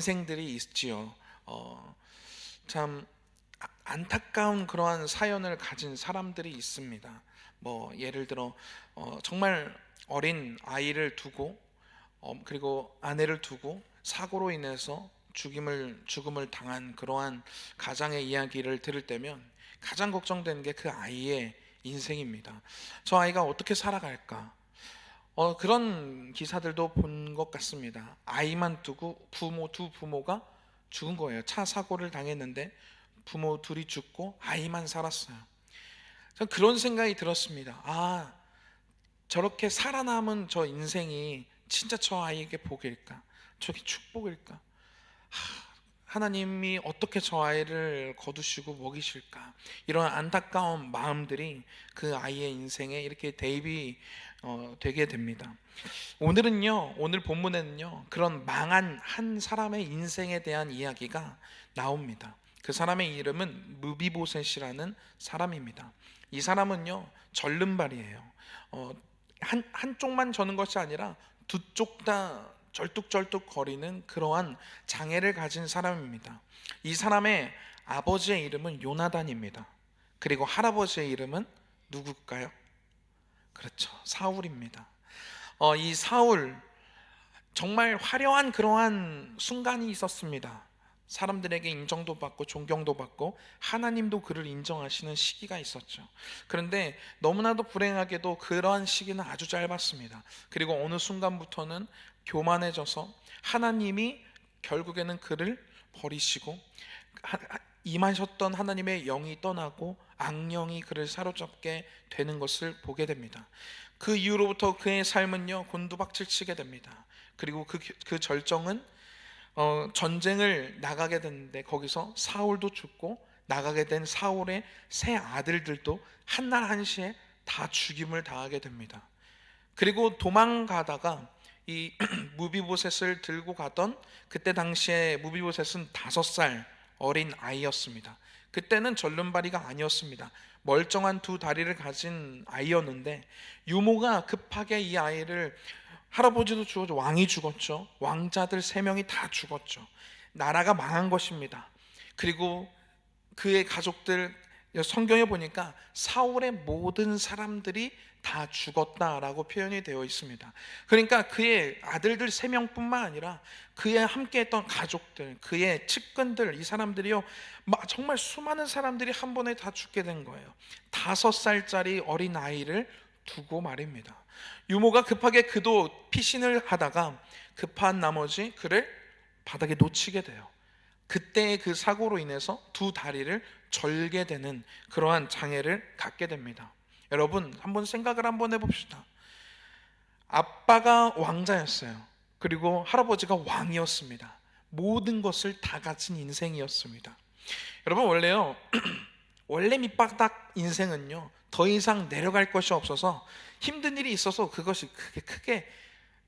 인생들이 있지요. 참 안타까운 그러한 사연을 가진 사람들이 있습니다. 뭐 예를 들어 정말 어린 아이를 두고 그리고 아내를 두고 사고로 인해서 죽음을 당한 그러한 가장의 이야기를 들을 때면 가장 걱정되는 게 그 아이의 인생입니다. 저 아이가 어떻게 살아갈까? 그런 기사들도 본 것 같습니다. 아이만 두고 두 부모가 죽은 거예요. 차 사고를 당했는데 부모 둘이 죽고 아이만 살았어요. 전 그런 생각이 들었습니다. 아, 저렇게 살아남은 저 인생이 진짜 저 아이에게 복일까? 저게 축복일까? 하나님이 어떻게 저 아이를 거두시고 먹이실까? 이런 안타까운 마음들이 그 아이의 인생에 이렇게 대입이 되게 됩니다. 오늘 본문에는요, 그런 망한 한 사람의 인생에 대한 이야기가 나옵니다. 그 사람의 이름은 무비보셋이라는 사람입니다. 이 사람은요, 절름발이에요. 한쪽만 저는 것이 아니라 두 쪽 다 절뚝절뚝 거리는 그러한 장애를 가진 사람입니다. 이 사람의 아버지의 이름은 요나단입니다. 그리고 할아버지의 이름은 누굴까요? 그렇죠, 사울입니다. 이 사울, 정말 화려한 그러한 순간이 있었습니다. 사람들에게 인정도 받고 존경도 받고 하나님도 그를 인정하시는 시기가 있었죠. 그런데 너무나도 불행하게도 그러한 시기는 아주 짧았습니다. 그리고 어느 순간부터는 교만해져서 하나님이 결국에는 그를 버리시고 임하셨던 하나님의 영이 떠나고 악령이 그를 사로잡게 되는 것을 보게 됩니다. 그 이후로부터 그의 삶은요, 곤두박질치게 됩니다. 그리고 그 절정은 전쟁을 나가게 됐는데 거기서 사울도 죽고 나가게 된 사울의 세 아들들도 한날 한시에 다 죽임을 당하게 됩니다. 그리고 도망가다가 이 무비보셋을 들고 가던, 그때 당시에 무비보셋은 5살 어린 아이였습니다. 그때는 절름발이가 아니었습니다. 멀쩡한 두 다리를 가진 아이였는데 유모가 급하게 이 아이를, 할아버지도 죽었죠. 왕이 죽었죠. 왕자들 3명이 다 죽었죠. 나라가 망한 것입니다. 그리고 그의 가족들, 성경에 보니까 사울의 모든 사람들이 다 죽었다라고 표현이 되어 있습니다. 그러니까 그의 아들들 3명뿐만 아니라 그의 함께했던 가족들, 그의 측근들, 이 사람들이요, 정말 수많은 사람들이 한 번에 다 죽게 된 거예요. 5살짜리 어린 아이를 두고 말입니다. 유모가 급하게 그도 피신을 하다가 급한 나머지 그를 바닥에 놓치게 돼요. 그때의 그 사고로 인해서 두 다리를 절게 되는 그러한 장애를 갖게 됩니다. 여러분, 한번 해봅시다. 아빠가 왕자였어요. 그리고 할아버지가 왕이었습니다. 모든 것을 다 가진 인생이었습니다. 여러분, 원래 밑바닥 인생은요, 더 이상 내려갈 것이 없어서 힘든 일이 있어서 그것이 크게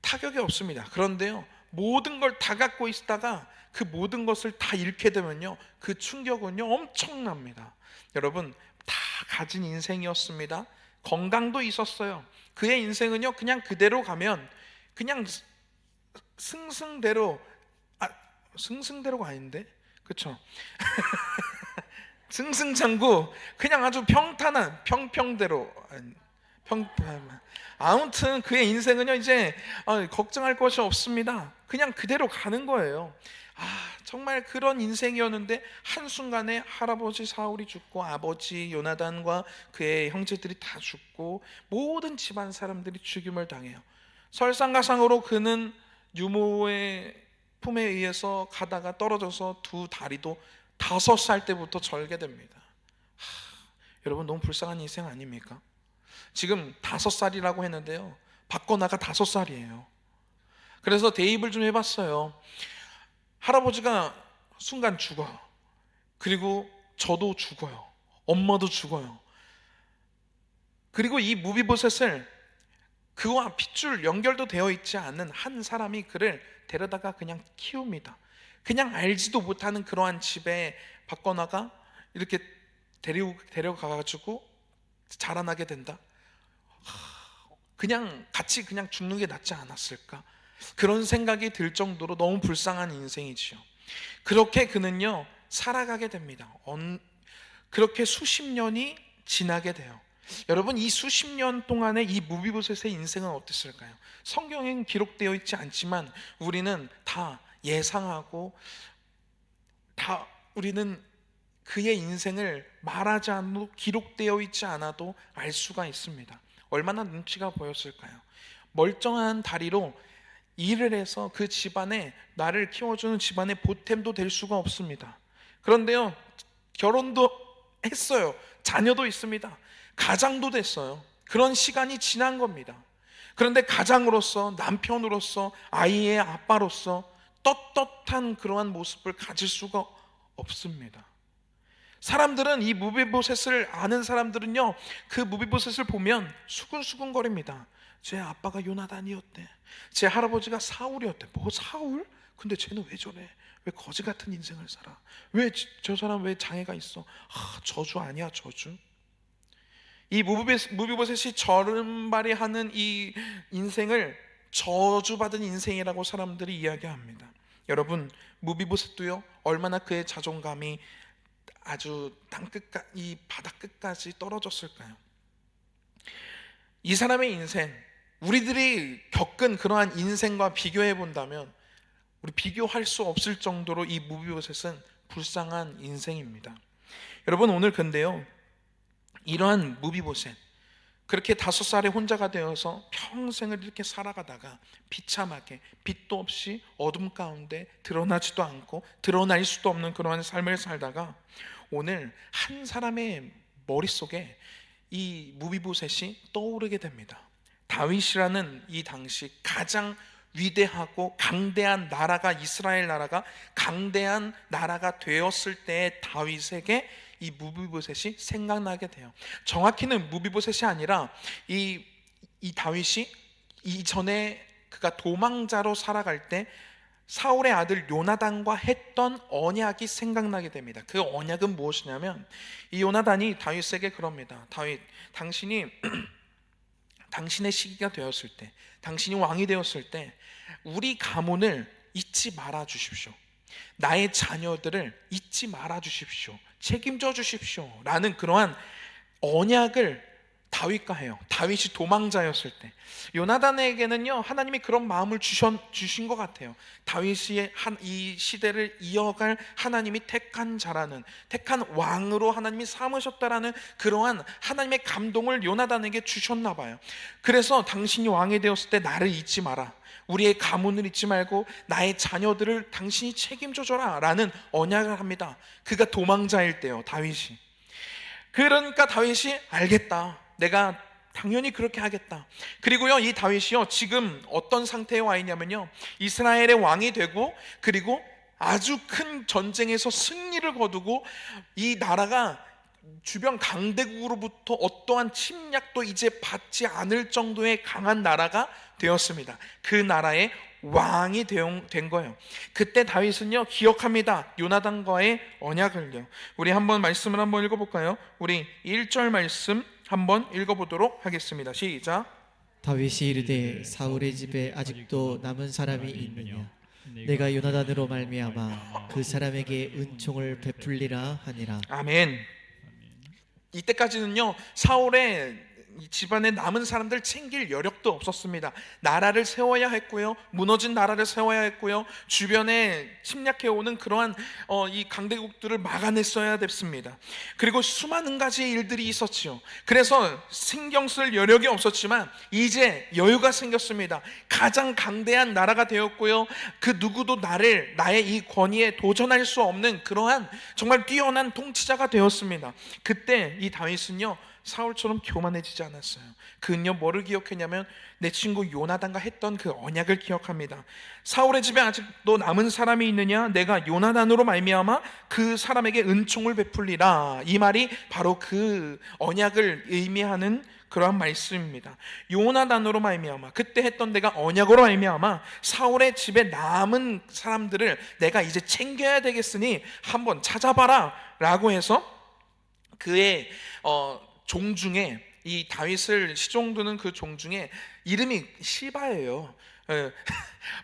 타격이 없습니다. 그런데요, 모든 걸 다 갖고 있다가 그 모든 것을 다 잃게 되면요, 그 충격은요 엄청납니다. 여러분, 다 가진 인생이었습니다. 건강도 있었어요. 그의 인생은요, 그냥 그대로 가면 그냥 승승대로, 승승대로가 아닌데, 그렇죠? 승승장구, 그냥 아주 평탄한 평평대로, 아무튼 그의 인생은요 이제 걱정할 것이 없습니다. 그냥 그대로 가는 거예요. 정말 그런 인생이었는데 한순간에 할아버지 사울이 죽고 아버지 요나단과 그의 형제들이 다 죽고 모든 집안 사람들이 죽임을 당해요. 설상가상으로 그는 유모의 품에 의해서 가다가 떨어져서 두 다리도 5살 때부터 절게 됩니다. 여러분, 너무 불쌍한 인생 아닙니까? 지금 5살이라고 했는데요, 받고 나가 5살이에요. 그래서 대입을 좀 해봤어요. 할아버지가 순간 죽어요. 그리고 저도 죽어요. 엄마도 죽어요. 그리고 이 무비보셋을, 그와 핏줄 연결도 되어 있지 않은 한 사람이 그를 데려다가 그냥 키웁니다. 그냥 알지도 못하는 그러한 집에 받거나가 이렇게 데려가가지고 자라나게 된다. 그냥 같이 그냥 죽는 게 낫지 않았을까? 그런 생각이 들 정도로 너무 불쌍한 인생이지요. 그렇게 그는요 살아가게 됩니다. 그렇게 수십 년이 지나게 돼요. 여러분, 이 수십 년 동안의 이 무비보셋의 인생은 어땠을까요? 성경엔 기록되어 있지 않지만 우리는 다 예상하고, 다 우리는 그의 인생을 말하지 않아도, 기록되어 있지 않아도 알 수가 있습니다. 얼마나 눈치가 보였을까요? 멀쩡한 다리로 일을 해서 그 집안에, 나를 키워주는 집안의 보탬도 될 수가 없습니다. 그런데요, 결혼도 했어요. 자녀도 있습니다. 가장도 됐어요. 그런 시간이 지난 겁니다. 그런데 가장으로서, 남편으로서, 아이의 아빠로서 떳떳한 그러한 모습을 가질 수가 없습니다. 사람들은, 이 무비보셋을 아는 사람들은요, 그 무비보셋을 보면 수근수근거립니다. 제 아빠가 요나단이었대, 제 할아버지가 사울이었대. 뭐 사울? 근데 쟤는 왜 저래? 왜 거지 같은 인생을 살아? 왜 저 사람 왜 장애가 있어? 저주 아니야, 저주? 이 무비보셋이 절음발이하는 이 인생을 저주받은 인생이라고 사람들이 이야기합니다. 여러분, 무비보셋도요 얼마나 그의 자존감이 아주 이 바닥 끝까지 떨어졌을까요? 이 사람의 인생, 우리들이 겪은 그러한 인생과 비교해 본다면 우리 비교할 수 없을 정도로 이 무비보셋은 불쌍한 인생입니다. 여러분, 오늘 근데요, 이러한 무비보셋, 그렇게 5살에 혼자가 되어서 평생을 이렇게 살아가다가 비참하게, 빛도 없이 어둠 가운데 드러나지도 않고 드러날 수도 없는 그러한 삶을 살다가 오늘 한 사람의 머릿속에 이 무비보셋이 떠오르게 됩니다. 다윗이라는 이 당시 가장 위대하고 강대한 나라가, 이스라엘 나라가 강대한 나라가 되었을 때의 다윗에게 이 무비보셋이 생각나게 돼요. 정확히는 무비보셋이 아니라 이 다윗이 이전에 그가 도망자로 살아갈 때 사울의 아들 요나단과 했던 언약이 생각나게 됩니다. 그 언약은 무엇이냐면, 이 요나단이 다윗에게 그럽니다. 다윗, 당신이 당신의 시기가 되었을 때, 당신이 왕이 되었을 때 우리 가문을 잊지 말아 주십시오. 나의 자녀들을 잊지 말아 주십시오. 책임져 주십시오. 라는 그러한 언약을 다윗과 해요. 다윗이 도망자였을 때 요나단에게는요 하나님이 그런 마음을 주신 것 같아요. 다윗이 이 시대를 이어갈 하나님이 택한 자라는, 택한 왕으로 하나님이 삼으셨다라는 그러한 하나님의 감동을 요나단에게 주셨나 봐요. 그래서 당신이 왕이 되었을 때 나를 잊지 마라, 우리의 가문을 잊지 말고 나의 자녀들을 당신이 책임져 줘라 라는 언약을 합니다. 그가 도망자일 때요, 다윗이. 그러니까 다윗이 알겠다, 내가 당연히 그렇게 하겠다. 그리고요, 이 다윗이요 지금 어떤 상태에 와 있냐면요, 이스라엘의 왕이 되고, 그리고 아주 큰 전쟁에서 승리를 거두고 이 나라가 주변 강대국으로부터 어떠한 침략도 이제 받지 않을 정도의 강한 나라가 되었습니다. 그 나라의 왕이 된 거예요. 그때 다윗은요 기억합니다, 요나단과의 언약을요. 우리 한번 말씀을 한번 읽어볼까요? 우리 1절 말씀 한번 읽어보도록 하겠습니다. 시작. 다윗이 이르되 사울의 집에 아직도 남은 사람이 있느냐? 내가 요나단으로 말미암아 그 사람에게 은총을 베풀리라 하니라. 아멘. 이때까지는요 사울의 집안에 남은 사람들 챙길 여력도 없었습니다. 나라를 세워야 했고요, 무너진 나라를 세워야 했고요, 주변에 침략해오는 그러한 이 강대국들을 막아냈어야 됐습니다. 그리고 수많은 가지의 일들이 있었지요. 그래서 신경 쓸 여력이 없었지만 이제 여유가 생겼습니다. 가장 강대한 나라가 되었고요, 그 누구도 나의 이 권위에 도전할 수 없는 그러한 정말 뛰어난 통치자가 되었습니다. 그때 이 다윗은요 사울처럼 교만해지지 않았어요. 그는요 뭐를 기억했냐면 내 친구 요나단과 했던 그 언약을 기억합니다. 사울의 집에 아직도 남은 사람이 있느냐? 내가 요나단으로 말미암아 그 사람에게 은총을 베풀리라. 이 말이 바로 그 언약을 의미하는 그러한 말씀입니다. 요나단으로 말미암아, 그때 했던 내가 언약으로 말미암아 사울의 집에 남은 사람들을 내가 이제 챙겨야 되겠으니 한번 찾아봐라 라고 해서 그의 종 중에, 이 다윗을 시종두는 그 종 중에 이름이 시바예요. 예,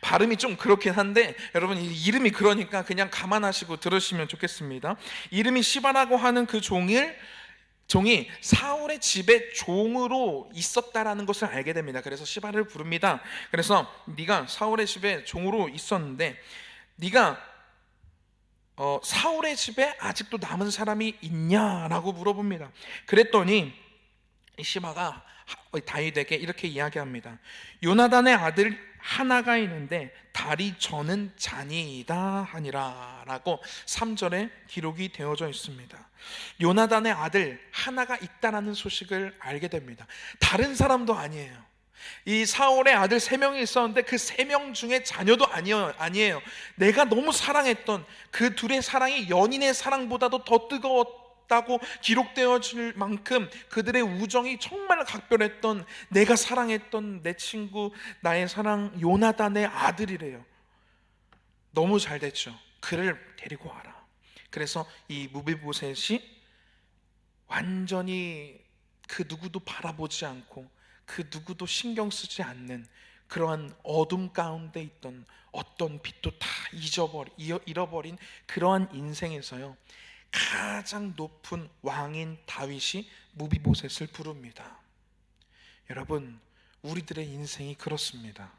발음이 좀 그렇긴 한데 여러분 이 이름이 그러니까 그냥 감안하시고 들으시면 좋겠습니다. 이름이 시바라고 하는 그 종이 사울의 집에 종으로 있었다라는 것을 알게 됩니다. 그래서 시바를 부릅니다. 그래서 네가 사울의 집에 종으로 있었는데 네가 사울의 집에 아직도 남은 사람이 있냐라고 물어봅니다. 그랬더니 이 시바가 다윗에게 이렇게 이야기합니다. 요나단의 아들 하나가 있는데 다리 저는 잔이이다 하니라 라고 3절에 기록이 되어져 있습니다. 요나단의 아들 하나가 있다라는 소식을 알게 됩니다. 다른 사람도 아니에요. 이 사울의 아들 3명이 있었는데 그 3명 중에 자녀도 아니에요. 내가 너무 사랑했던 그 둘의 사랑이 연인의 사랑보다도 더 뜨거웠다고 기록되어질 만큼 그들의 우정이 정말 각별했던, 내가 사랑했던 내 친구, 나의 사랑 요나단의 아들이래요. 너무 잘 됐죠. 그를 데리고 와라. 그래서 이 무비보셋이 완전히 그 누구도 바라보지 않고 그 누구도 신경 쓰지 않는 그러한 어둠 가운데 있던 어떤 빛도 다 잃어버린 그러한 인생에서요, 가장 높은 왕인 다윗이 무비보셋을 부릅니다. 여러분, 우리들의 인생이 그렇습니다.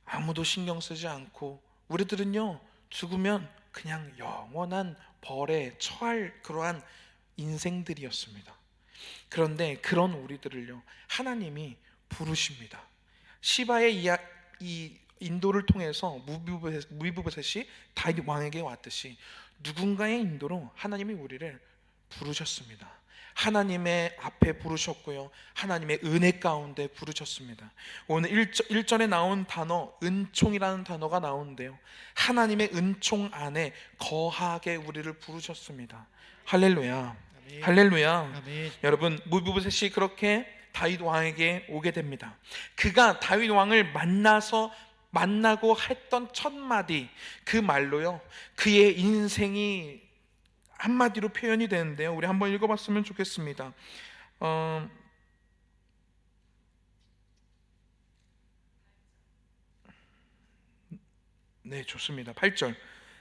아무도 신경 쓰지 않고 우리들은요, 죽으면 그냥 영원한 벌에 처할 그러한 인생들이었습니다. 그런데 그런 우리들을요, 하나님이 부르십니다. 시바의 이 인도를 통해서 무비보셋이 다윗 왕에게 왔듯이 누군가의 인도로 하나님이 우리를 부르셨습니다. 하나님의 앞에 부르셨고요, 하나님의 은혜 가운데 부르셨습니다. 오늘 1절에 나온 단어 은총이라는 단어가 나오는데요, 하나님의 은총 안에 거하게 우리를 부르셨습니다. 할렐루야, 아멘. 할렐루야. 아멘. 여러분, 무비보셋이 그렇게 다윗 왕에게 오게 됩니다. 그가 다윗 왕을 만나고 했던 첫 마디, 그 말로요, 그의 인생이 한마디로 표현이 되는데요, 우리 한번 읽어봤으면 좋겠습니다. 네, 좋습니다. 8절.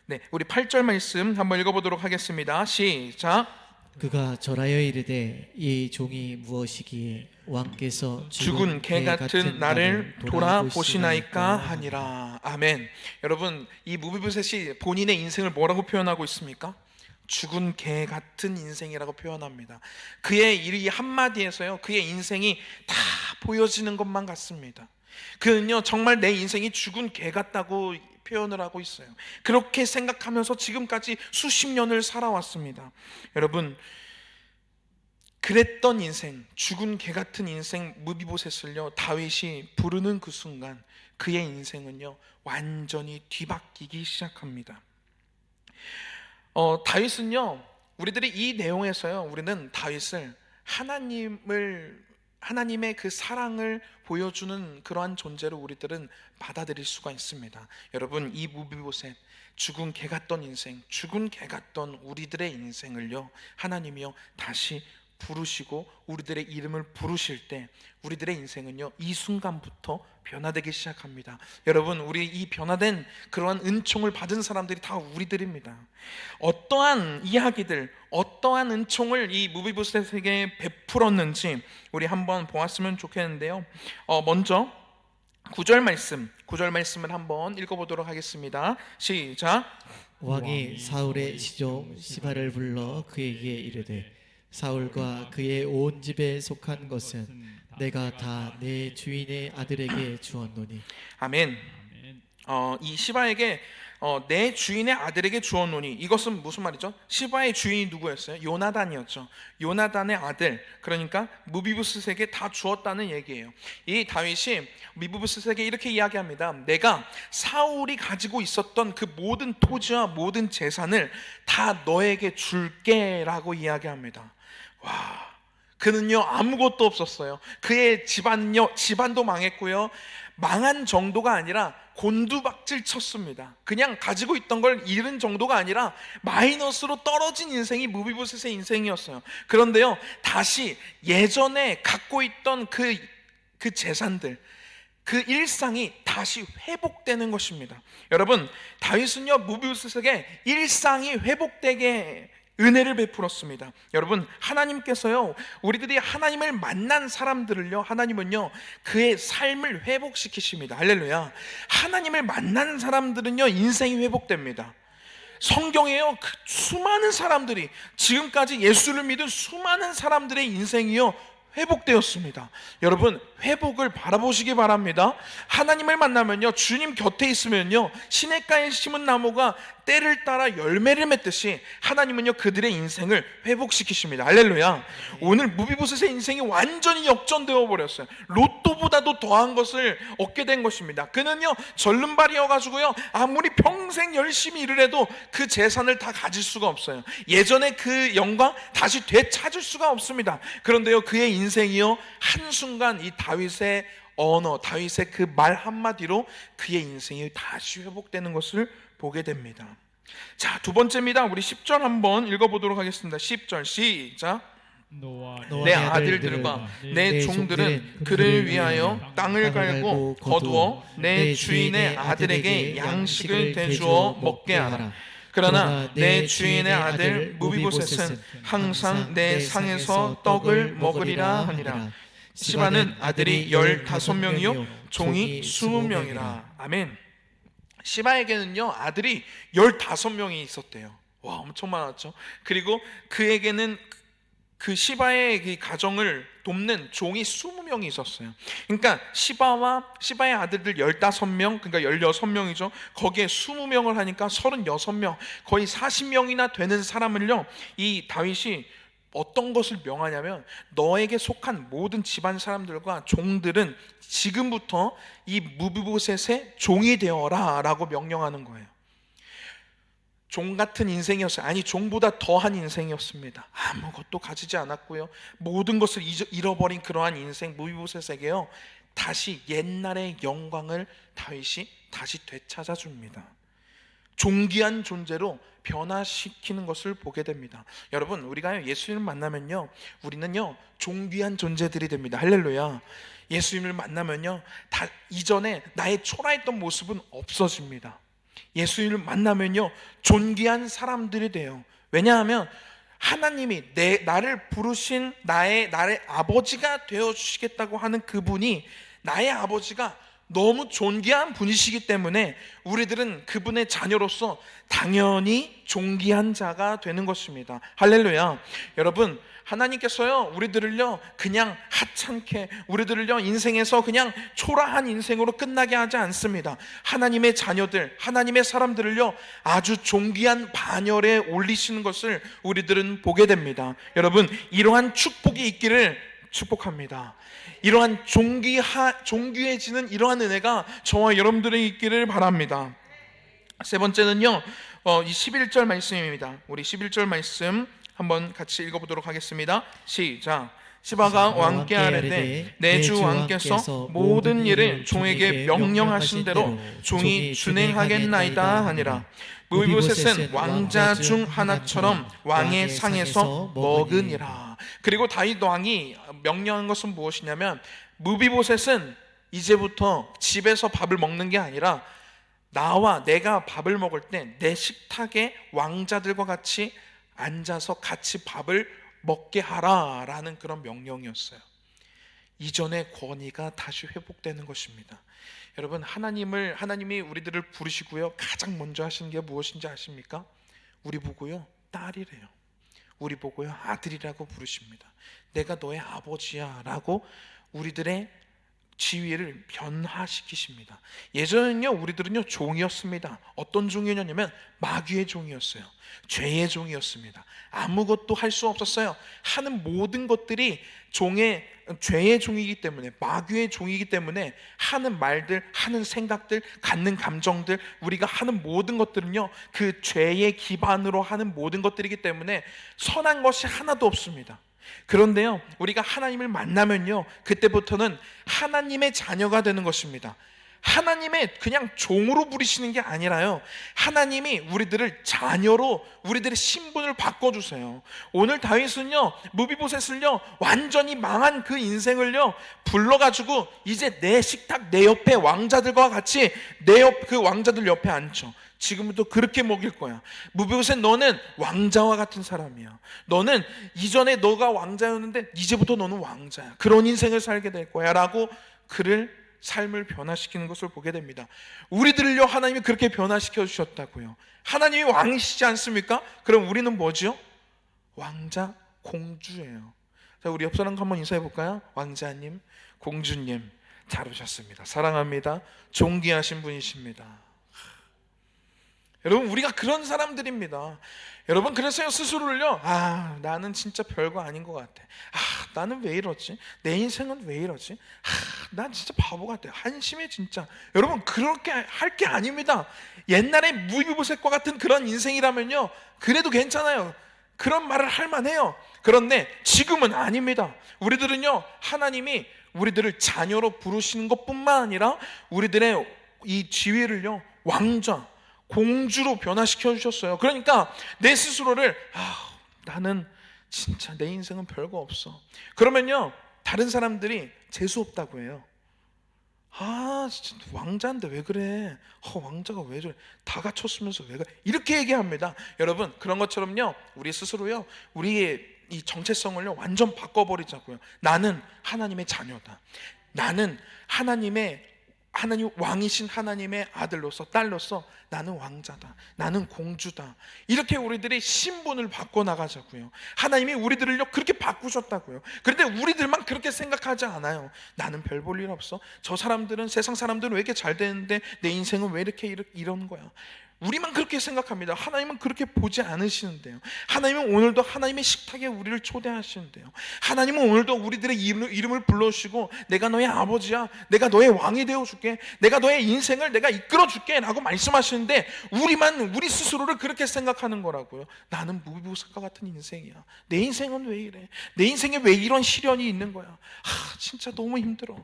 네, 우리 8절 말씀 한번 읽어보도록 하겠습니다. 시작. 그가 절하여 이르되 이 종이 무엇이기에 왕께서 죽은 개 같은 나를 돌아보시나이까 하니라. 아멘. 여러분, 이 무비보셋이 본인의 인생을 뭐라고 표현하고 있습니까? 죽은 개 같은 인생이라고 표현합니다. 그의 이 한마디에서요, 그의 인생이 다 보여지는 것만 같습니다. 그는요, 정말 내 인생이 죽은 개 같다고 표현을 하고 있어요. 그렇게 생각하면서 지금까지 수십 년을 살아왔습니다. 여러분, 그랬던 인생, 죽은 개 같은 인생 무비보셋을요, 다윗이 부르는 그 순간 그의 인생은요, 완전히 뒤바뀌기 시작합니다. 다윗은요, 우리들이 이 내용에서요, 우리는 다윗을 하나님의 그 사랑을 보여주는 그러한 존재로 우리들은 받아들일 수가 있습니다. 여러분, 이 무비보셋, 죽은 개 같던 인생, 죽은 개 같던 우리들의 인생을요, 하나님이요 다시 부르시고 우리들의 이름을 부르실 때 우리들의 인생은요, 이 순간부터 변화되기 시작합니다. 여러분, 우리 이 변화된 그러한 은총을 받은 사람들이 다 우리들입니다. 어떠한 이야기들, 어떠한 은총을 이 무비보셋에게 베풀었는지 우리 한번 보았으면 좋겠는데요, 먼저 9절 말씀을 한번 읽어보도록 하겠습니다. 시작. 왕이 사울의 시종 시바를 불러 그에게 이르되 사울과 그의 온 집에 속한 것은 내가 다 내 주인의 아들에게 주었노니. 아멘. 이 시바에게 내 주인의 아들에게 주었노니, 이것은 무슨 말이죠? 시바의 주인이 누구였어요? 요나단이었죠. 요나단의 아들, 그러니까 무비보셋에게 다 주었다는 얘기예요. 이 다윗이 무비보셋에게 이렇게 이야기합니다. 내가 사울이 가지고 있었던 그 모든 토지와 모든 재산을 다 너에게 줄게 라고 이야기합니다. 와, 그는요 아무것도 없었어요. 그의 집안도 망했고요, 망한 정도가 아니라 곤두박질 쳤습니다. 그냥 가지고 있던 걸 잃은 정도가 아니라 마이너스로 떨어진 인생이 무비보셋의 인생이었어요. 그런데요, 다시 예전에 갖고 있던 그 재산들, 그 일상이 다시 회복되는 것입니다. 여러분, 다윗은요 무비보셋에게 일상이 회복되게 은혜를 베풀었습니다. 여러분, 하나님께서요 우리들이 하나님을 만난 사람들을요 하나님은요 그의 삶을 회복시키십니다. 할렐루야. 하나님을 만난 사람들은요 인생이 회복됩니다. 성경에요 그 수많은 사람들이, 지금까지 예수를 믿은 수많은 사람들의 인생이요 회복되었습니다. 여러분, 회복을 바라보시기 바랍니다. 하나님을 만나면요 주님 곁에 있으면요 시냇가에 심은 나무가 때를 따라 열매를 맺듯이 하나님은요 그들의 인생을 회복시키십니다. 할렐루야. 오늘 무비보셋의 인생이 완전히 역전되어 버렸어요. 로또보다도 더한 것을 얻게 된 것입니다. 그는요 절름발이어가지고요 아무리 평생 열심히 일을 해도 그 재산을 다 가질 수가 없어요. 예전에 그 영광 다시 되찾을 수가 없습니다. 그런데요 그의 인생이요 한순간 이 다윗의 언어, 다윗의 그 말 한마디로 그의 인생이 다시 회복되는 것을 보게 됩니다. 자, 두 번째입니다. 우리 10절 한번 읽어보도록 하겠습니다. 10절 시작. 내 아들들과 내 종들은 그를 위하여 땅을 갈고 거두어 내 주인의 아들에게 양식을 대주어 먹게 하라. 그러나 내 주인의 아들 무비보셋은 항상 내 상에서 떡을 먹으리라 하니라. 시바는 아들이 15명이요 종이 20명이라. 아멘. 시바에게는요 아들이 15명이 있었대요. 와, 엄청 많았죠. 그리고 그에게는 그 시바의 그 가정을 돕는 종이 20명이 있었어요. 그러니까 시바의 아들들 15명, 그러니까 16명이죠. 거기에 20명을 하니까 36명, 거의 40명이나 되는 사람을요 이 다윗이 어떤 것을 명하냐면, 너에게 속한 모든 집안 사람들과 종들은 지금부터 이 무비보셋의 종이 되어라 라고 명령하는 거예요. 종 같은 인생이었어요. 아니, 종보다 더한 인생이었습니다. 아무것도 가지지 않았고요, 모든 것을 잃어버린 그러한 인생 무비보셋에게요 다시 옛날의 영광을 다윗이 다시 되찾아 줍니다. 존귀한 존재로 변화시키는 것을 보게 됩니다. 여러분, 우리가 예수님을 만나면요 우리는요 존귀한 존재들이 됩니다. 할렐루야. 예수님을 만나면요 다 이전에 나의 초라했던 모습은 없어집니다. 예수님을 만나면요 존귀한 사람들이 돼요. 왜냐하면 하나님이 나를 부르신 나의 아버지가 되어주시겠다고 하는 그분이, 나의 아버지가 너무 존귀한 분이시기 때문에 우리들은 그분의 자녀로서 당연히 존귀한 자가 되는 것입니다. 할렐루야. 여러분, 하나님께서요 우리들을요 그냥 하찮게, 우리들을요 인생에서 그냥 초라한 인생으로 끝나게 하지 않습니다. 하나님의 자녀들, 하나님의 사람들을요 아주 존귀한 반열에 올리시는 것을 우리들은 보게 됩니다. 여러분, 이러한 축복이 있기를 축복합니다. 이러한 존귀해지는 이러한 은혜가 저와 여러분들에게 있기를 바랍니다. 세 번째는요 이 11절 말씀입니다. 우리 11절 말씀 한번 같이 읽어보도록 하겠습니다. 시작. 시바가 왕께 아뢰되 내 주 왕께서 모든 일을 종에게 명령하신 대로 종이 준행하겠나이다 하니라. 무비보셋은 왕자 중 하나처럼 왕의 상에서 먹으니라. 그리고 다윗 왕이 명령한 것은 무엇이냐면, 무비보셋은 이제부터 집에서 밥을 먹는 게 아니라 내가 밥을 먹을 때 내 식탁에 왕자들과 같이 앉아서 같이 밥을 먹게 하라라는 그런 명령이었어요. 이전의 권위가 다시 회복되는 것입니다. 여러분, 하나님이 우리들을 부르시고요 가장 먼저 하시는 게 무엇인지 아십니까? 우리 보고요 딸이래요. 우리 보고요 아들이라고 부르십니다. 내가 너의 아버지야 라고 우리들의 지위를 변화시키십니다. 예전에는요 우리들은요 종이었습니다. 어떤 종이었냐면 마귀의 종이었어요. 죄의 종이었습니다. 아무것도 할 수 없었어요. 하는 모든 것들이 죄의 종이기 때문에, 마귀의 종이기 때문에 하는 말들, 하는 생각들, 갖는 감정들, 우리가 하는 모든 것들은요 그 죄의 기반으로 하는 모든 것들이기 때문에 선한 것이 하나도 없습니다. 그런데요 우리가 하나님을 만나면요 그때부터는 하나님의 자녀가 되는 것입니다. 하나님의 그냥 종으로 부리시는 게 아니라요, 하나님이 우리들을 자녀로 우리들의 신분을 바꿔주세요. 오늘 다윗은요, 무비보셋을요, 완전히 망한 그 인생을요 불러가지고 이제 내 식탁 내 옆에 왕자들과 같이 그 왕자들 옆에 앉혀. 지금부터 그렇게 먹일 거야. 무비보셋, 너는 왕자와 같은 사람이야. 너는 이전에 너가 왕자였는데 이제부터 너는 왕자야. 그런 인생을 살게 될 거야 라고 그를 삶을 변화시키는 것을 보게 됩니다. 우리들을요 하나님이 그렇게 변화시켜 주셨다고요. 하나님이 왕이시지 않습니까? 그럼 우리는 뭐지요? 왕자, 공주예요. 자, 우리 옆 사람 한번 인사해 볼까요? 왕자님, 공주님, 잘 오셨습니다. 사랑합니다. 존귀하신 분이십니다. 여러분, 우리가 그런 사람들입니다. 여러분, 그래서요 스스로를요, 나는 진짜 별거 아닌 것 같아. 나는 왜 이러지? 내 인생은 왜 이러지? 난 진짜 바보 같아. 한심해 진짜. 여러분, 그렇게 할 게 아닙니다. 옛날에 무비보셋과 같은 그런 인생이라면요 그래도 괜찮아요. 그런 말을 할 만해요. 그런데 지금은 아닙니다. 우리들은요, 하나님이 우리들을 자녀로 부르시는 것뿐만 아니라 우리들의 이 지위를요 왕자, 공주로 변화시켜 주셨어요. 그러니까 내 스스로를 나는 진짜 내 인생은 별거 없어. 그러면요 다른 사람들이 재수 없다고 해요. 진짜 왕자인데 왜 그래? 왕자가 왜 저래? 다 갖췄으면서 왜 그래? 이렇게 얘기합니다. 여러분, 그런 것처럼요 우리 스스로요 우리의 이 정체성을요 완전 바꿔버리자고요. 나는 하나님의 자녀다. 나는 하나님 왕이신 하나님의 아들로서, 딸로서 나는 왕자다, 나는 공주다. 이렇게 우리들이 신분을 바꿔나가자고요. 하나님이 우리들을요 그렇게 바꾸셨다고요. 그런데 우리들만 그렇게 생각하지 않아요. 나는 별 볼 일 없어. 저 사람들은, 세상 사람들은 왜 이렇게 잘 되는데 내 인생은 왜 이렇게 이런 거야. 우리만 그렇게 생각합니다. 하나님은 그렇게 보지 않으시는데요. 하나님은 오늘도 하나님의 식탁에 우리를 초대하시는데요. 하나님은 오늘도 우리들의 이름을 불러주시고 내가 너의 아버지야, 내가 너의 왕이 되어줄게, 내가 너의 인생을 내가 이끌어줄게 라고 말씀하시는데 우리 스스로를 그렇게 생각하는 거라고요. 나는 무비보셋과 같은 인생이야. 내 인생은 왜 이래? 내 인생에 왜 이런 시련이 있는 거야? 진짜 너무 힘들어.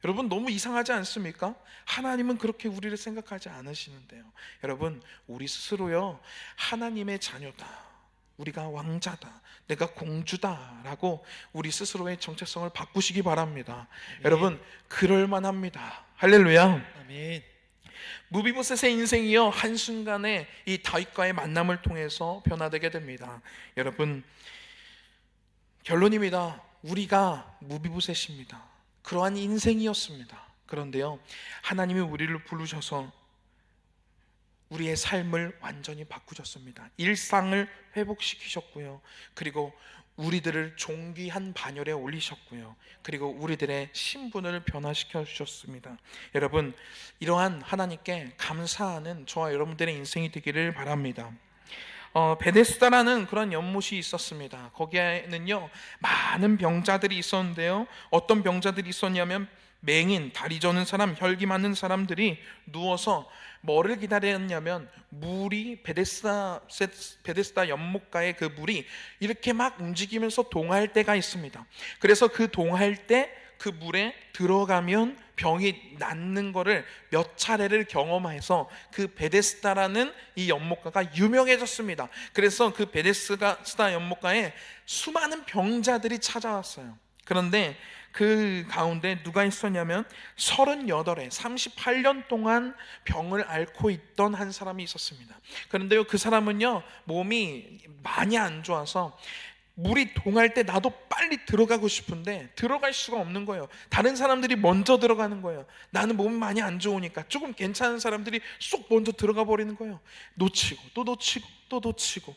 여러분, 너무 이상하지 않습니까? 하나님은 그렇게 우리를 생각하지 않으시는데요. 여러분, 우리 스스로요 하나님의 자녀다, 우리가 왕자다, 내가 공주다 라고 우리 스스로의 정체성을 바꾸시기 바랍니다. 여러분, 그럴 만합니다. 할렐루야. 아멘. 무비보셋의 인생이요 한순간에 이 다윗과의 만남을 통해서 변화되게 됩니다. 여러분, 결론입니다. 우리가 무비보셋입니다. 그러한 인생이었습니다. 그런데요 하나님이 우리를 부르셔서 우리의 삶을 완전히 바꾸셨습니다. 일상을 회복시키셨고요, 그리고 우리들을 존귀한 반열에 올리셨고요, 그리고 우리들의 신분을 변화시켜 주셨습니다. 여러분, 이러한 하나님께 감사하는 저와 여러분들의 인생이 되기를 바랍니다. 베데스다라는 그런 연못이 있었습니다. 거기에는요 많은 병자들이 있었는데요, 어떤 병자들이 있었냐면 맹인, 다리 저는 사람, 혈기 많은 사람들이 누워서 뭐를 기다렸냐면 물이 베데스다 연못가의 그 물이 이렇게 막 움직이면서 동할 때가 있습니다. 그래서 그 동할 때 그 물에 들어가면 병이 낫는 거를 몇 차례를 경험해서 그 베데스다라는 이 연못가가 유명해졌습니다. 그래서 그 베데스다 연못가에 수많은 병자들이 찾아왔어요. 그런데 그 가운데 누가 있었냐면 38에 38년 동안 병을 앓고 있던 한 사람이 있었습니다. 그런데요 그 사람은요 몸이 많이 안 좋아서 물이 동할 때 나도 빨리 들어가고 싶은데 들어갈 수가 없는 거예요. 다른 사람들이 먼저 들어가는 거예요. 나는 몸이 많이 안 좋으니까. 조금 괜찮은 사람들이 쏙 먼저 들어가 버리는 거예요. 놓치고 또 놓치고 또 놓치고.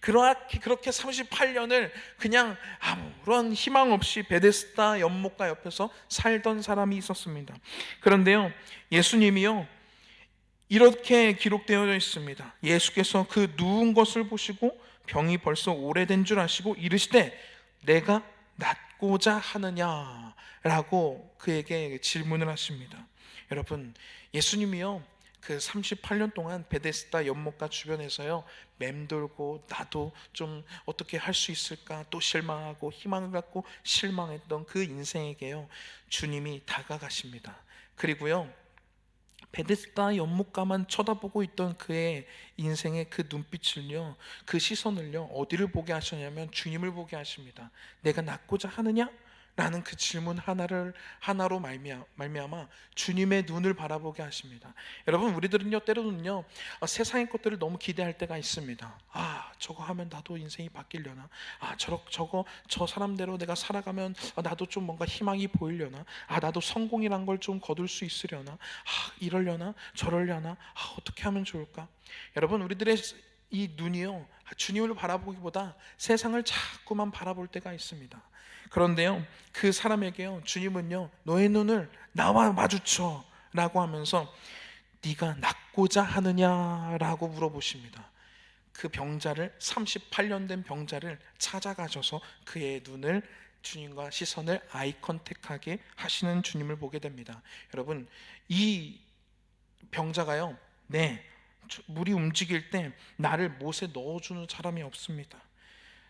그렇게 38년을 그냥 아무런 희망 없이 베데스다 연못가 옆에서 살던 사람이 있었습니다. 그런데요 예수님이요 이렇게 기록되어 있습니다. 예수께서 그 누운 것을 보시고 병이 벌써 오래된 줄 아시고 이르시되 내가 낫고자 하느냐라고 그에게 질문을 하십니다. 여러분, 예수님이요 그 38년 동안 베데스다 연못가 주변에서요 맴돌고 나도 좀 어떻게 할 수 있을까 또 실망하고 희망을 갖고 실망했던 그 인생에게요 주님이 다가가십니다. 그리고요 베데스다 연못가만 쳐다보고 있던 그의 인생의 그 눈빛을요, 그 시선을요, 어디를 보게 하셨냐면 주님을 보게 하십니다. 내가 낫고자 하느냐? 라는 그 질문 하나로 말미암아 주님의 눈을 바라보게 하십니다. 여러분, 우리들은요 때로는요 세상의 것들을 너무 기대할 때가 있습니다. 저거 하면 나도 인생이 바뀌려나? 저 사람대로 내가 살아가면 나도 좀 뭔가 희망이 보이려나? 나도 성공이란 걸 좀 거둘 수 있으려나? 이러려나? 저러려나? 어떻게 하면 좋을까? 여러분, 우리들의 이 눈이요 주님을 바라보기보다 세상을 자꾸만 바라볼 때가 있습니다. 그런데요 그 사람에게요 주님은요 너의 눈을 나와 마주쳐 라고 하면서 네가 낫고자 하느냐라고 물어보십니다. 그 병자를, 38년 된 병자를 찾아가셔서 그의 눈을, 주님과 시선을 아이 컨택하게 하시는 주님을 보게 됩니다. 여러분, 이 병자가요 물이 움직일 때 나를 못에 넣어주는 사람이 없습니다.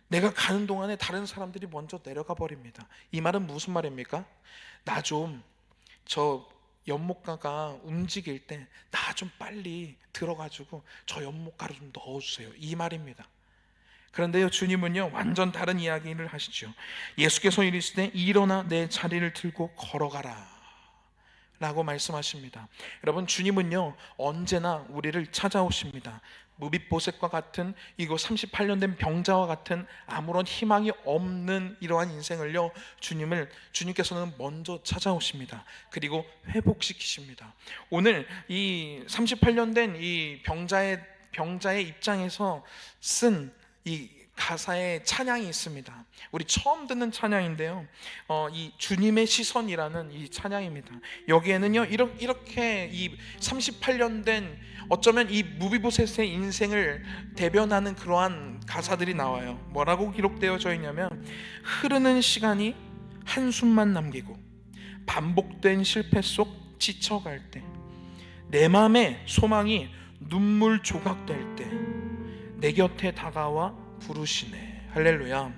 내가 가는 동안에 다른 사람들이 먼저 내려가 버립니다. 이 말은 무슨 말입니까? 나 좀 저 연못가가 움직일 때 나 좀 빨리 들어가지고 저 연못가로 좀 넣어주세요, 이 말입니다. 그런데요 주님은요 완전 다른 이야기를 하시죠. 예수께서 이르시되 일어나 내 자리를 들고 걸어가라 라고 말씀하십니다. 여러분, 주님은요 언제나 우리를 찾아오십니다. 무빗보셋과 같은 이거 38년 된 병자와 같은 아무런 희망이 없는 이러한 인생을요 주님께서는 먼저 찾아오십니다. 그리고 회복시키십니다. 오늘 이 38년 된 이 병자의 입장에서 쓴 이 가사의 찬양이 있습니다. 우리 처음 듣는 찬양인데요 이 주님의 시선이라는 이 찬양입니다. 여기에는요 이렇게 이 38년 된 어쩌면 이 무비보셋의 인생을 대변하는 그러한 가사들이 나와요. 뭐라고 기록되어져 있냐면, 흐르는 시간이 한숨만 남기고 반복된 실패 속 지쳐갈 때, 내 맘에 소망이 눈물 조각 될 때 내 곁에 다가와 부르시네. 할렐루야.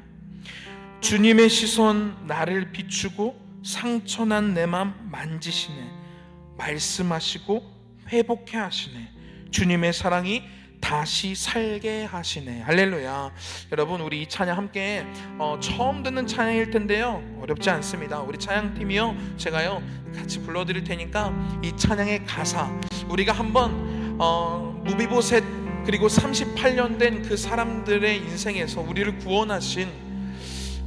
주님의 시선 나를 비추고 상처난 내 맘 만지시네. 말씀하시고 회복해 하시네. 주님의 사랑이 다시 살게 하시네. 할렐루야. 여러분, 우리 이 찬양 함께 처음 듣는 찬양일 텐데요 어렵지 않습니다. 우리 찬양팀이요 제가요 같이 불러드릴 테니까 이 찬양의 가사 우리가 한번 무비보셋 그리고 38년 된 그 사람들의 인생에서 우리를 구원하신,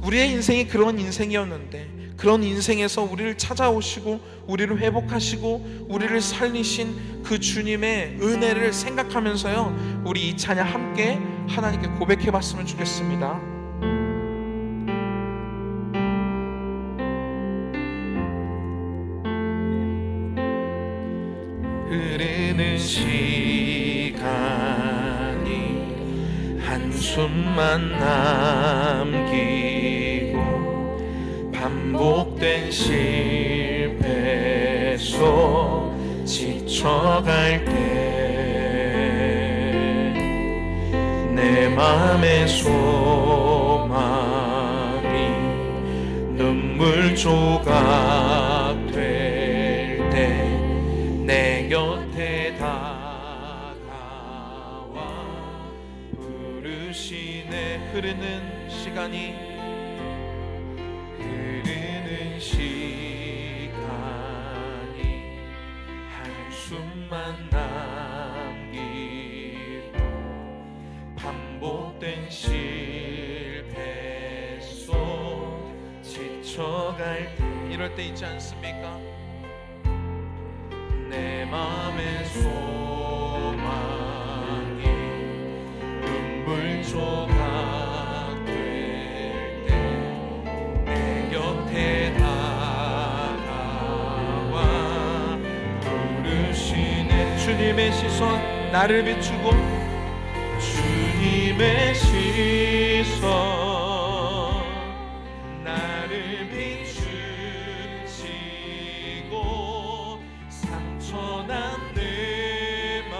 우리의 인생이 그런 인생이었는데 그런 인생에서 우리를 찾아오시고 우리를 회복하시고 우리를 살리신 그 주님의 은혜를 생각하면서요 우리 이 찬양 함께 하나님께 고백해 봤으면 좋겠습니다. 흐르는 시간이 한숨만 남기고 반복된 실패 속 지쳐갈 때 내 맘의 소망이 눈물 조각 될 때 내 곁에 다가와 부르시네. 흐르는 시간이 한숨만 남기고 반복된 실패 속 지쳐갈 때, 이럴 때 있지 않습니까? 내 맘의 소망이 눈물 조각 될 때 내 곁에 다가와 부르시네. 주님의 시선 나를 비추고 주님의 시선 나를 비추시고 상처난 내 맘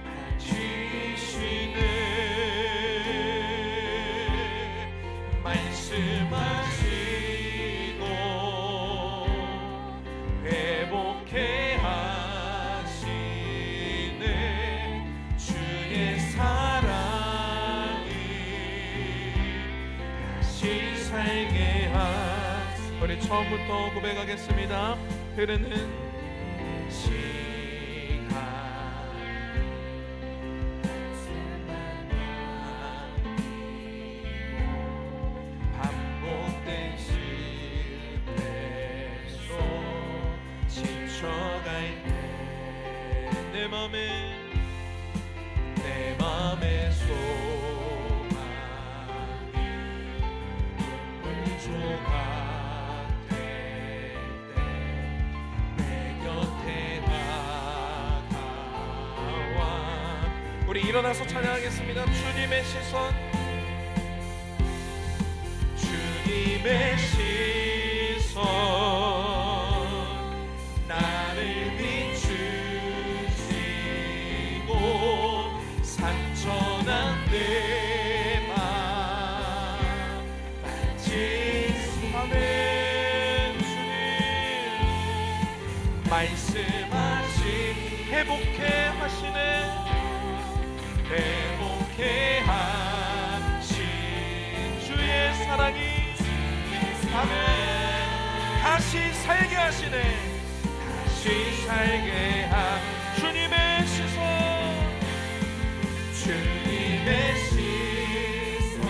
만지시네. 말씀하시고 회복해 우리 처음부터 고백하겠습니다. 흐르는 시간 반복된 실패 속 지쳐갈 때 내 맘에 소망이 조각 될 때 내 곁에 다가와 우리 일어나서 찬양하겠습니다. 주님의 시선 주님의 시선 나를 비추시고 상처난 내 맘 만지시네 주님 말씀하신 회복해 하시네 회복해 하신 주의 사랑이 아멘 다시 살게 하시네 다시 살게 한 주님의 시선 주님의 시선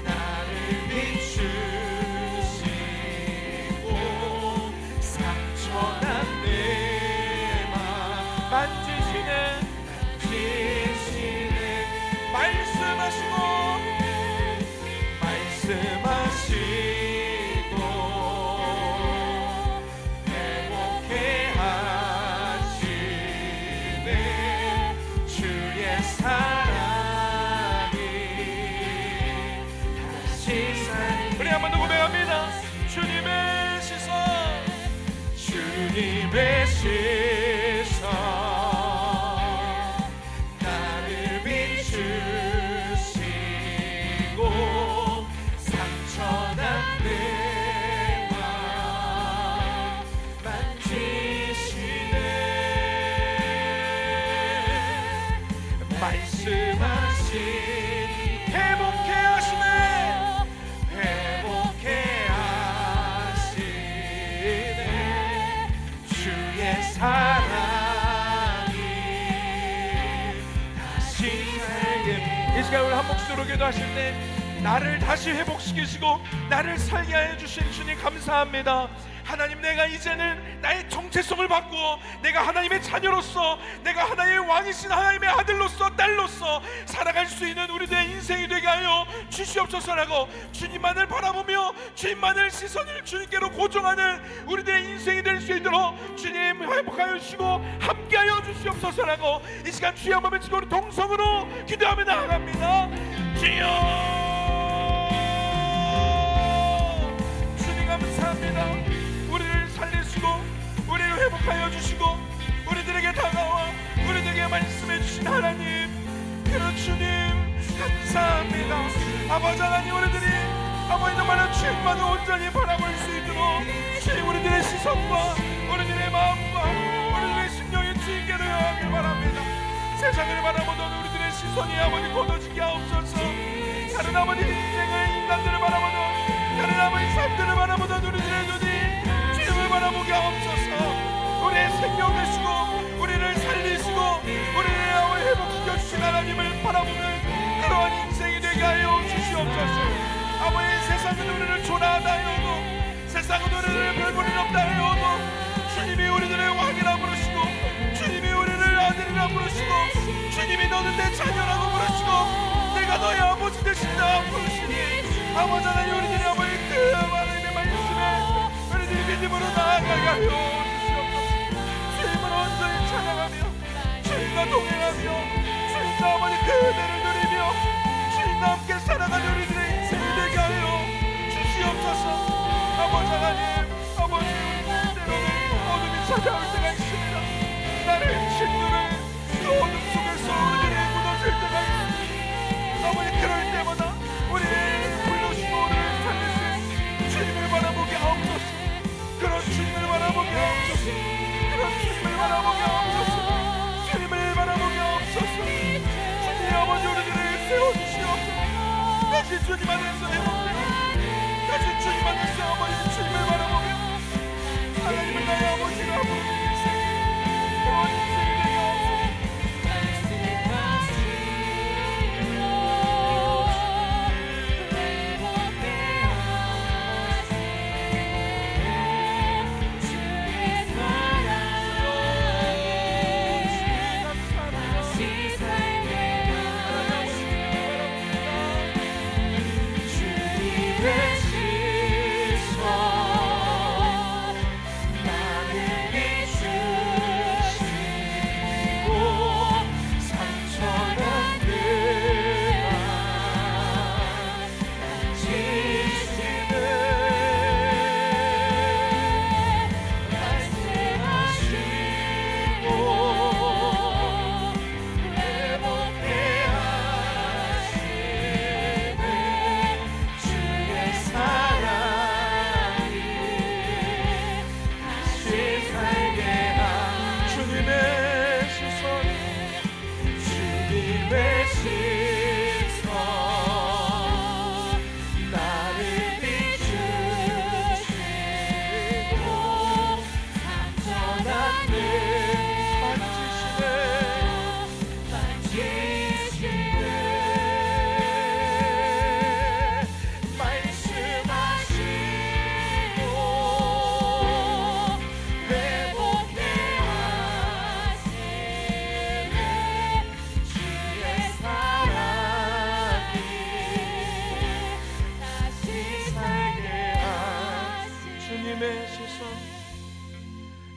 나를 비추시고 상처난 내 맘 만지시네 말씀하시고 회복해 하시네 주의 사랑이 다시 살 우리 한 번 더 고백합니다. 주님의 시선 주님의 시선 나를 비추시고 상처난 내 맘 만지시네 말씀하신 회복해 하시네 회복해 하시네 주의 사랑이 다시 살게 이 시간 우리 한 목소리로 기도하실 때 나를 다시 회복시키시고 나를 살게 하여 주신 주님 감사합니다. 하나님 내가 이제는 나의 정체성을 바꾸어 내가 하나님의 자녀로서 내가 하나님의 왕이신 하나님의 아들로서 딸로서 살아갈 수 있는 우리들의 인생이 되게 하여 주시옵소서라고 주님만을 바라보며 주님만을 시선을 주님께로 고정하는 우리들의 인생이 될 수 있도록 주님 회복하여 주시고 함께하여 주시옵소서라고 이 시간 주의 한번 치고 우리 동성으로 기도하며 나아갑니다. 주여 감사합니다. 우리를 살리시고 우리를 회복하여 주시고 우리들에게 다가와 우리들에게 말씀해 주신 하나님 그 주님 감사합니다. 아버지 하나님 우리들이 아버지 정말 주님만을 온전히 바라볼 수 있도록 주님 우리들의 시선과 우리들의 마음과 우리들의 심령의 주님께로 향하길 바랍니다. 세상을 바라보던 우리들의 시선이 아버지 곧어지게 하옵소서. 다른 아버지 인생을 인간들을 바라보던 다른 아버지 삶들을 바라보던 우리들의 눈이 주님을 바라보게 하옵소서. 우리의 생명 되시고 우리를 살리시고 우리를 회복시켜 주신 하나님을 바라보는 그러한 인생이 되게 하여 주시옵소서. 아버지 세상은 우리를 초라하다 하여도 세상은 우리를 별볼일 없다 하여도 주님이 우리들의 왕이라 부르시고 주님이 우리를 아들이라 부르시고 주님이 너는 내 자녀라고 부르시고 내가 너의 아버지 되신다 부르시니 아버지 하나님 우리들이 아버지 그 하나님의 말씀에 우리들이 믿음으로 나아가게 하여 주시옵소서. 주님을 온전히 찬양하며 주님과 동행하며 주님과 아버지 그대를 누리며 주님과 함께 살아가는 우리들의 인생이 되게 하여 주시옵소서. 아버지 하나님 아버지 때로는 어둠이 찾아올 때가 있습니다. 나를 친구를 그 어둠 속에서 우리들이 무너질 때가 있습니다. 아버지 그럴 때마다 우리를 불러주시고 우리를 살리신 주님을 바라보게 하옵소서. 그런 주님을 바라보게 하옵소서. 그런 주님을 바라보게 하옵소서. 주님을 바라보게 하옵소서. 주님 아버지 우리들을 세워주시옵소서. 다시 주님 안에서 회복되고 다시 가진 주님만을 세워버리는 주님을 바라보며 하나님을 나의 아버지라 부르는 인생, 그런 인생이 되게 하옵소서.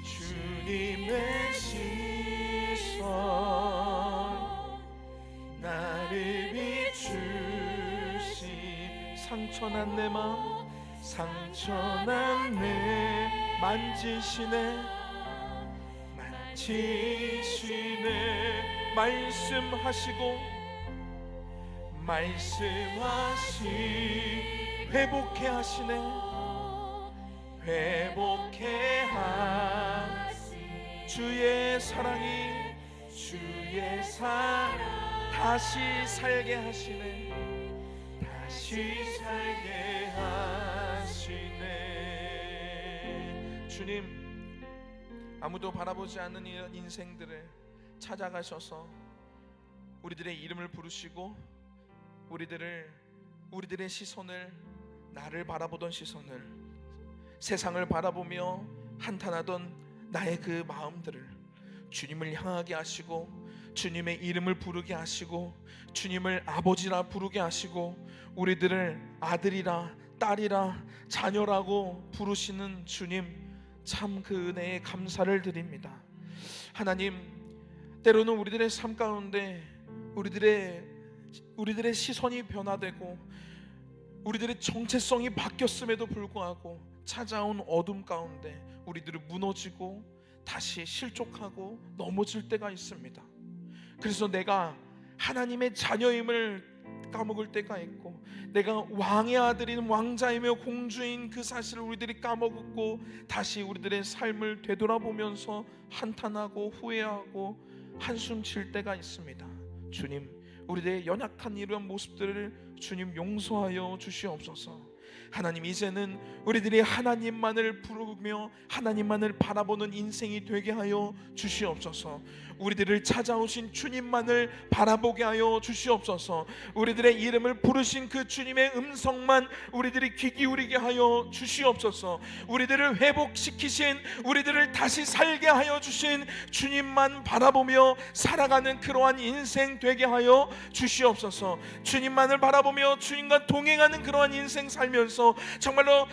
주님의 시선 나를 비추시 상처난 내 마음 상처난 내 만지시네 말씀하시고 말씀하시 회복해 하시네 회복해 주의 사랑이 주의 사랑 다시 살게 하시네 다시 살게 하시네. 주님 아무도 바라보지 않는 이런 인생들을 찾아가셔서 우리들의 이름을 부르시고 우리들의 시선을 나를 바라보던 시선을 세상을 바라보며 한탄하던 나의 그 마음들을 주님을 향하게 하시고 주님의 이름을 부르게 하시고 주님을 아버지라 부르게 하시고 우리들을 아들이라 딸이라 자녀라고 부르시는 주님 참 그 은혜에 감사를 드립니다. 하나님 때로는 우리들의 삶 가운데 우리들의 시선이 변화되고 우리들의 정체성이 바뀌었음에도 불구하고 찾아온 어둠 가운데 우리들은 무너지고 다시 실족하고 넘어질 때가 있습니다. 그래서 내가 하나님의 자녀임을 까먹을 때가 있고 내가 왕의 아들인 왕자이며 공주인 그 사실을 우리들이 까먹고 다시 우리들의 삶을 되돌아보면서 한탄하고 후회하고 한숨 칠 때가 있습니다. 주님 우리들의 연약한 이러한 모습들을 주님 용서하여 주시옵소서. 하나님 이제는 우리들이 하나님만을 부르며 하나님만을 바라보는 인생이 되게 하여 주시옵소서. 우리들을 찾아오신 주님만을 바라보게 하여 주시옵소서. 우리들의 이름을 부르신 그 주님의 음성만 우리들이 귀 기울이게 하여 주시옵소서. 우리들을 회복시키신 우리들을 다시 살게 하여 주신 주님만 바라보며 살아가는 그러한 인생 되게 하여 주시옵소서. 주님만을 바라보며 주님과 동행하는 그러한 인생 살면서 정말로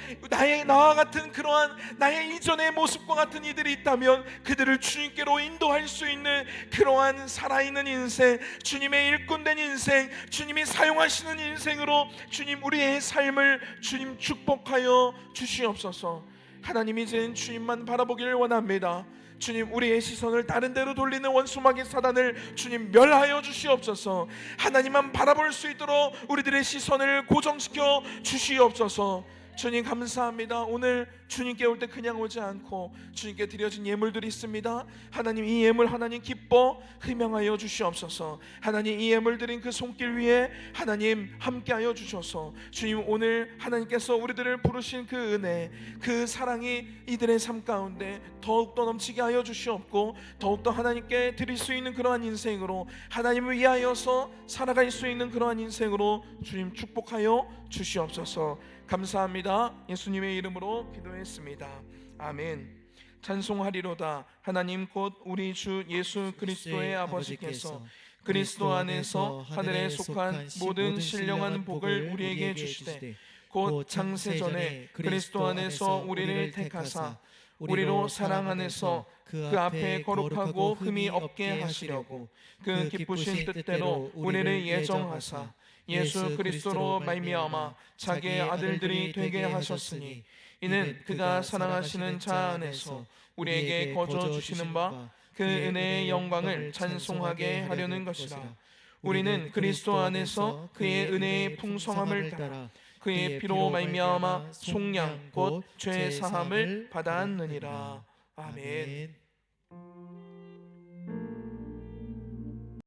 나와 같은 그러한 나의 이전의 모습과 같은 이들이 있다면 그들을 주님께로 인도할 수 있는 그러한 살아있는 인생, 주님의 일꾼된 인생, 주님이 사용하시는 인생으로 주님 우리의 삶을 주님 축복하여 주시옵소서. 하나님 이제는 주님만 바라보기를 원합니다. 주님 우리의 시선을 다른 데로 돌리는 원수마귀 사단을 주님 멸하여 주시옵소서. 하나님만 바라볼 수 있도록 우리들의 시선을 고정시켜 주시옵소서. 주님 감사합니다. 오늘 주님께 올 때 그냥 오지 않고 주님께 드려진 예물들이 있습니다. 하나님, 이 예물 하나님 기뻐 흠양하여 주시옵소서. 하나님, 이 예물 드린 그 손길 위에 하나님 함께하여 주셔서 주님, 오늘 하나님께서 우리들을 부르신 그 은혜, 그 사랑이 이들의 삶 가운데 더욱더 넘치게 하여 주시옵고, 더욱더 하나님께 드릴 수 있는 그러한 인생으로, 하나님을 위하여서 살아갈 수 있는 그러한 인생으로 주님 축복하여 주시옵소서. 감사합니다. 예수님의 이름으로 기도했습니다. 아멘. 찬송하리로다. 하나님 곧 우리 주 예수 그리스도의 아버지께서 그리스도 안에서 하늘에 속한 모든 신령한 복을 우리에게 주시되, 곧 창세전에 그리스도 안에서 우리를 택하사 우리로 사랑 안에서 그 앞에 거룩하고 흠이 없게 하시려고 그 기쁘신 뜻대로 우리를 예정하사 예수 그리스도로 말미암아 자기의 아들들이 되게 하셨으니, 이는 그가 사랑하시는 자 안에서 우리에게 거저 주시는 바 그 은혜의 영광을 찬송하게 하려는 것이라. 우리는 그리스도 안에서 그의 은혜의 풍성함을 따라 그의 피로 말미암아 속량 곧 죄 사함을 받았느니라. 아멘.